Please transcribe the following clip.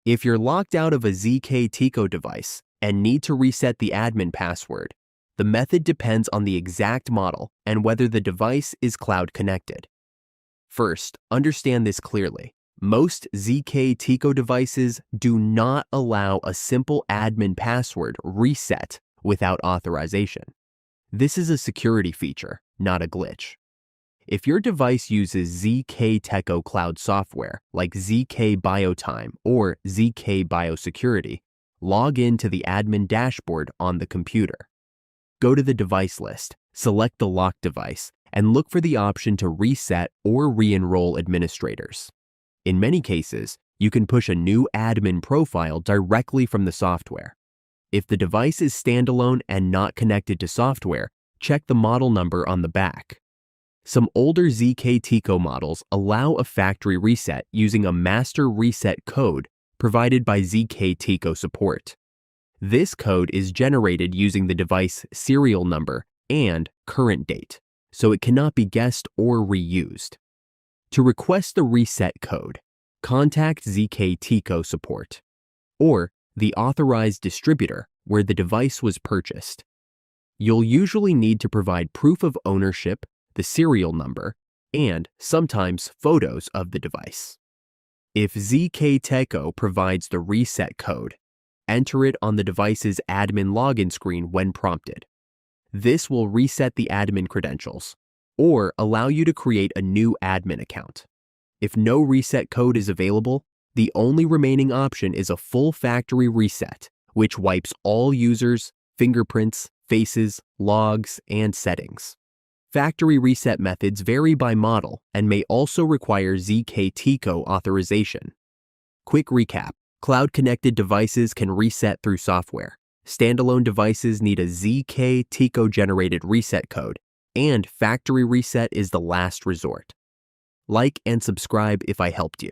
If you're locked out of a ZKTeco device and need to reset the admin password, the method depends on the exact model and whether the device is cloud connected. First, understand this clearly. Most ZKTeco devices do not allow a simple admin password reset without authorization. This is a security feature, not a glitch. If your device uses ZKTeco cloud software like ZK BioTime or ZK Biosecurity, log in to the admin dashboard on the computer. Go to the device list, select the locked device, and look for the option to reset or re-enroll administrators. In many cases, you can push a new admin profile directly from the software. If the device is standalone and not connected to software, check the model number on the back. Some older ZKTeco models allow a factory reset using a master reset code provided by ZKTeco support. This code is generated using the device serial number and current date, so it cannot be guessed or reused. To request the reset code, contact ZKTeco support or the authorized distributor where the device was purchased. You'll usually need to provide proof of ownership, the serial number, and sometimes photos of the device. If ZKTeco provides the reset code, enter it on the device's admin login screen when prompted. This will reset the admin credentials or allow you to create a new admin account. If no reset code is available, the only remaining option is a full factory reset, which wipes all users, fingerprints, faces, logs, and settings. Factory reset methods vary by model and may also require ZKTeco authorization. Quick recap: cloud-connected devices can reset through software. Standalone devices need a ZKTeco-generated reset code, and factory reset is the last resort. Like and subscribe if I helped you.